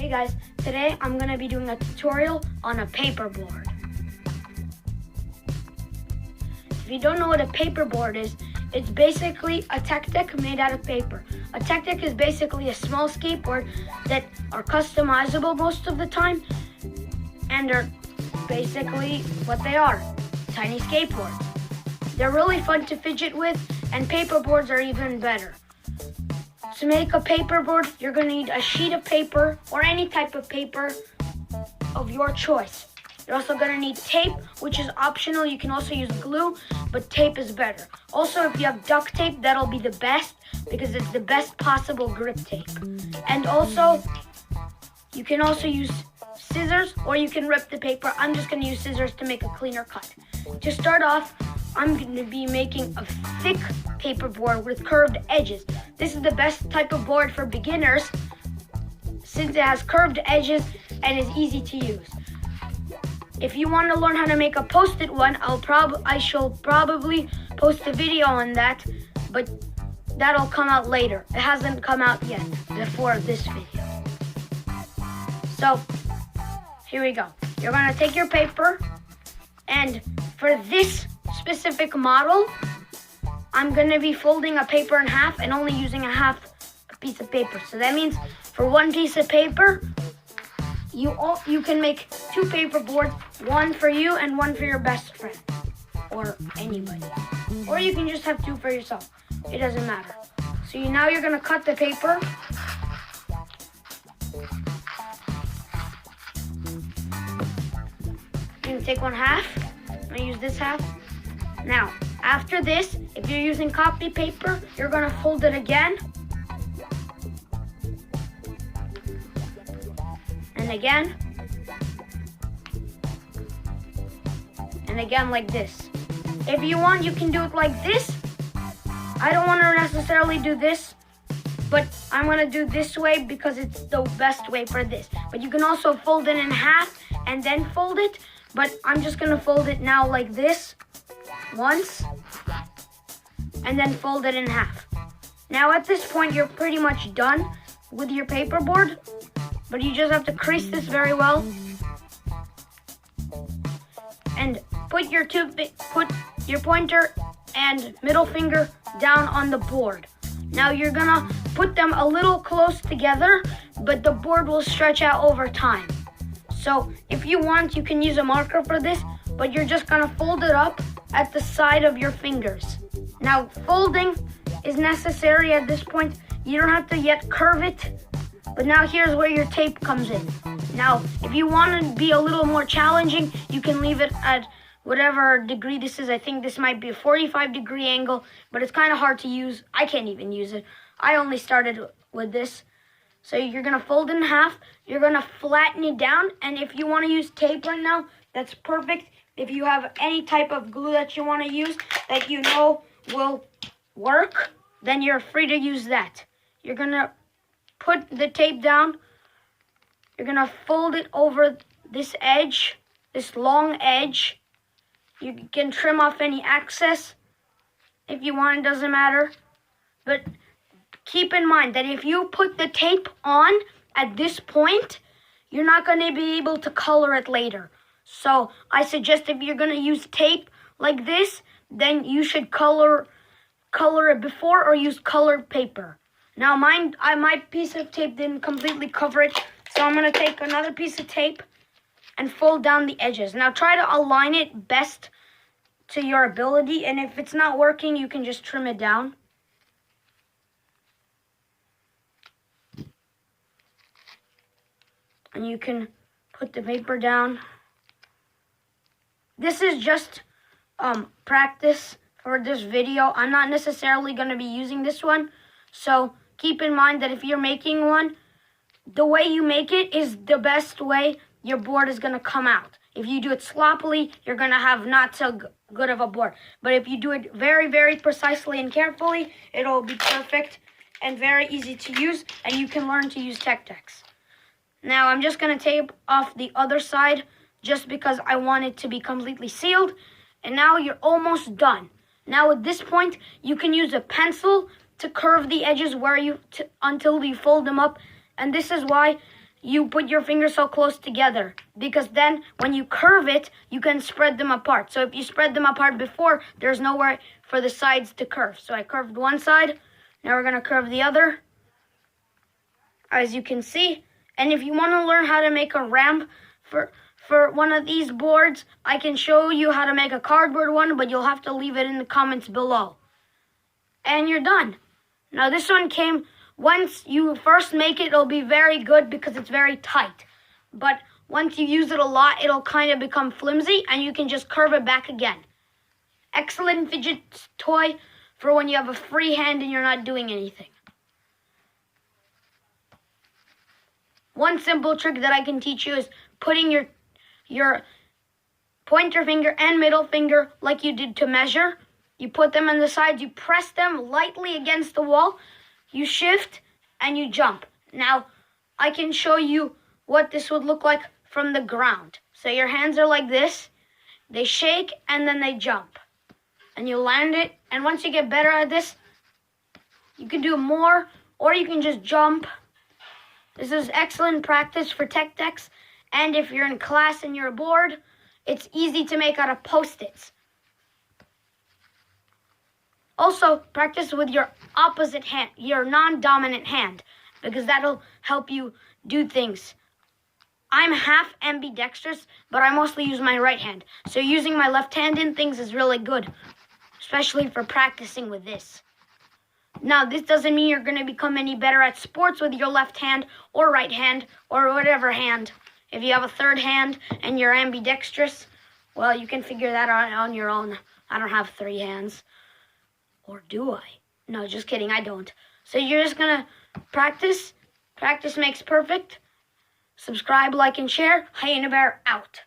Hey guys, today I'm going to be doing a tutorial on a paperboard. If you don't know what a paperboard is, it's basically a tech made out of paper. A tech is basically a small skateboard that are customizable most of the time and are basically what they are, tiny skateboards. They're really fun to fidget with, and paperboards are even better. To make a paperboard, you're going to need a sheet of paper or any type of paper of your choice. You're also going to need tape, which is optional. You can also use glue, but tape is better. Also, if you have duct tape, that'll be the best because it's the best possible grip tape. And also, you can also use scissors or you can rip the paper. I'm just going to use scissors to make a cleaner cut. To start off, I'm going to be making a thick paperboard with curved edges. This is the best type of board for beginners since it has curved edges and is easy to use. If you want to learn how to make a post-it one, I shall probably post a video on that, but that'll come out later. It hasn't come out yet before this video. So, here we go. You're going to take your paper, and for this specific model, I'm going to be folding a paper in half and only using a piece of paper. So that means for one piece of paper, you can make two paper boards, one for you and one for your best friend or anybody. Or you can just have two for yourself. It doesn't matter. So now you're going to cut the paper. You're going to take one half. I'm going to use this half. Now, after this, if you're using copy paper, you're going to fold it again. And again. And again like this. If you want, you can do it like this. I don't want to necessarily do this, but I'm going to do this way because it's the best way for this. But you can also fold it in half and then fold it. But I'm just going to fold it now like this. Once, and then fold it in half. Now at this point, you're pretty much done with your paperboard, but you just have to crease this very well. And put your pointer and middle finger down on the board. Now you're gonna put them a little close together, but the board will stretch out over time. So if you want, you can use a marker for this, but you're just gonna fold it up at the side of your fingers. Now, folding is necessary at this point. You don't have to yet curve it, but now here's where your tape comes in. Now, if you want to be a little more challenging, you can leave it at whatever degree this is. I think this might be a 45-degree angle, but it's kind of hard to use. I can't even use it. I only started with this. So you're going to fold it in half. You're going to flatten it down, and if you want to use tape right now, that's perfect. If you have any type of glue that you want to use that you know will work, then you're free to use that. You're going to put the tape down. You're going to fold it over this edge, this long edge. You can trim off any excess if you want, it doesn't matter. But keep in mind that if you put the tape on at this point, you're not going to be able to color it later. So I suggest if you're going to use tape like this, then you should color it before or use colored paper. Now my piece of tape didn't completely cover it, so I'm going to take another piece of tape and fold down the edges. Now try to align it best to your ability, and if it's not working, you can just trim it down. And you can put the paper down. This is just practice for this video. I'm not necessarily going to be using this one. So keep in mind that if you're making one, the way you make it is the best way your board is going to come out. If you do it sloppily, you're going to have not so good of a board. But if you do it very, very precisely and carefully, it'll be perfect and very easy to use, and you can learn to use Tech-Tex. Now I'm just going to tape off the other side just because I want it to be completely sealed. And now you're almost done. Now at this point, you can use a pencil to curve the edges until you fold them up. And this is why you put your fingers so close together, because then when you curve it, you can spread them apart. So if you spread them apart before, there's nowhere for the sides to curve. So I curved one side. Now we're going to curve the other, as you can see. And if you want to learn how to make a ramp for one of these boards, I can show you how to make a cardboard one, but you'll have to leave it in the comments below. And you're done. Now this one came, once you first make it, it'll be very good because it's very tight. But once you use it a lot, it'll kind of become flimsy and you can just curve it back again. Excellent fidget toy for when you have a free hand and you're not doing anything. One simple trick that I can teach you is putting your pointer finger and middle finger like you did to measure. You put them on the sides, you press them lightly against the wall, you shift, and you jump. Now, I can show you what this would look like from the ground. So your hands are like this, they shake, and then they jump. And you land it, and once you get better at this, you can do more, or you can just jump. This is excellent practice for tech decks, and if you're in class and you're bored, it's easy to make out of Post-its. Also, practice with your opposite hand, your non-dominant hand, because that'll help you do things. I'm half ambidextrous, but I mostly use my right hand. So using my left hand in things is really good, especially for practicing with this. Now, this doesn't mean you're going to become any better at sports with your left hand or right hand or whatever hand. If you have a third hand and you're ambidextrous, well, you can figure that out on your own. I don't have 3 hands. Or do I? No, just kidding, I don't. So you're just going to practice. Practice makes perfect. Subscribe, like, and share. Hyena Bear out.